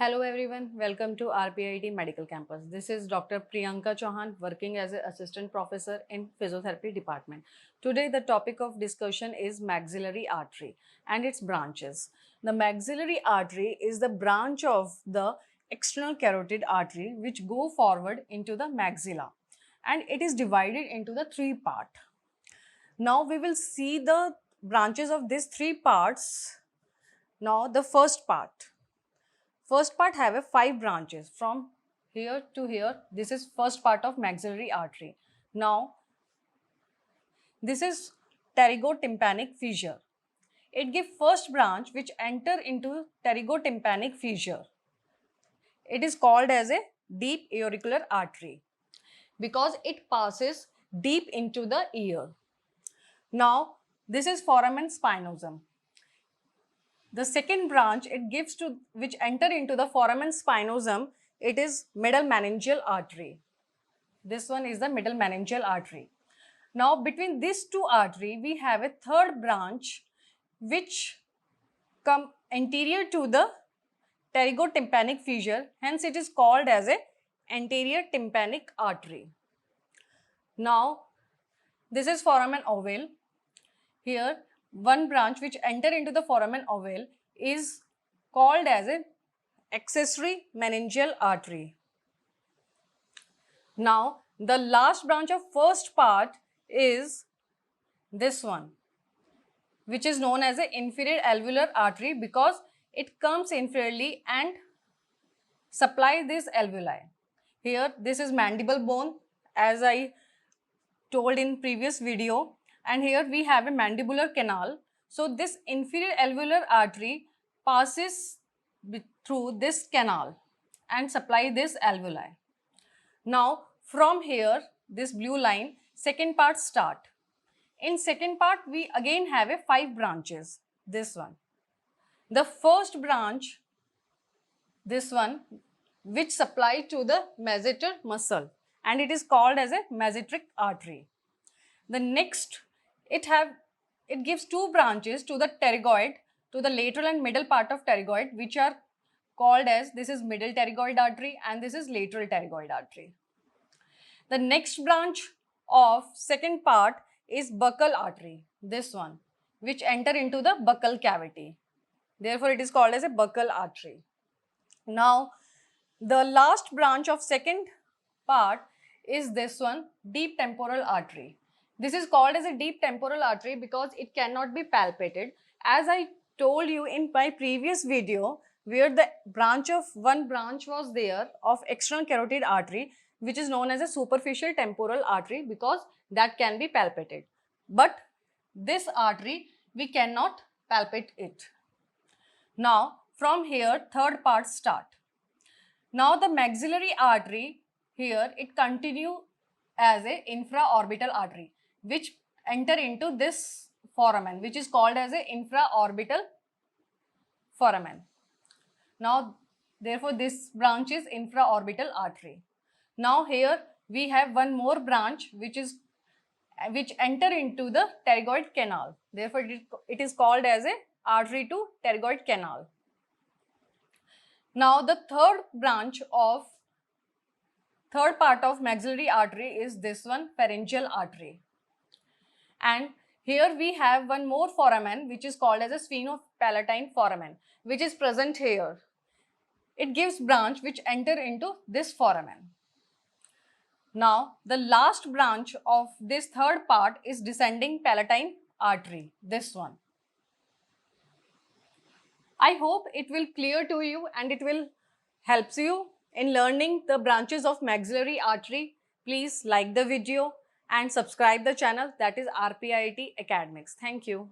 Hello everyone, welcome to RPIT Medical Campus. This is Dr. Priyanka Chauhan working as an assistant professor in physiotherapy department. Today the topic of discussion is maxillary artery and its branches. The maxillary artery is the branch of the external carotid artery which go forward into the maxilla, and it is divided into the three parts. Now we will see the branches of these three parts. Now the first part. First part have a 5 branches from here to here. This is first part of maxillary artery. Now, this is pterygotympanic fissure. It gives first branch which enter into pterygotympanic fissure. It is called as a deep auricular artery because it passes deep into the ear. Now, this is foramen spinosum. The second branch it gives to which enter into the foramen spinosum, it is middle meningeal artery. This one is the middle meningeal artery. Now between these two arteries, we have a third branch which come anterior to the pterygotympanic fissure. Hence it is called as a anterior tympanic artery. Now this is foramen ovale. Here one branch which enter into the foramen ovale is called as an accessory meningeal artery. Now the last branch of first part is this one, which is known as an inferior alveolar artery because it comes inferiorly and supply this alveoli. Here this is mandible bone as I told in previous video, and here we have a mandibular canal. So this inferior alveolar artery passes through this canal and supply this alveoli. Now from here, this blue line, second part start. In second part we again have a 5 branches. This one, the first branch, this one, which supply to the masseter muscle, and it is called as a masseteric artery. The next, it gives 2 branches to the pterygoid, to the lateral and middle part of pterygoid, which are called as, this is middle pterygoid artery and this is lateral pterygoid artery. The next branch of second part is buccal artery, this one, which enter into the buccal cavity. Therefore, it is called as a buccal artery. Now, the last branch of second part is this one, deep temporal artery. This is called as a deep temporal artery because it cannot be palpated. As I told you in my previous video, where the one branch was there of external carotid artery, which is known as a superficial temporal artery because that can be palpated. But this artery, we cannot palpate it. Now, from here, third part start. Now, the maxillary artery, here it continue as a infraorbital artery, which enter into this foramen, which is called as a infraorbital foramen. Now, therefore, this branch is infraorbital artery. Now, here we have one more branch which enter into the pterygoid canal. Therefore, it is called as a artery to pterygoid canal. Now, the third part of maxillary artery is this one, pharyngeal artery. And here we have one more foramen which is called as a sphenopalatine foramen, which is present here. It gives branch which enter into this foramen. Now, the last branch of this third part is descending palatine artery, this one. I hope it will clear to you and it will help you in learning the branches of maxillary artery. Please like the video and subscribe the channel, that is RPIT Academics. Thank you.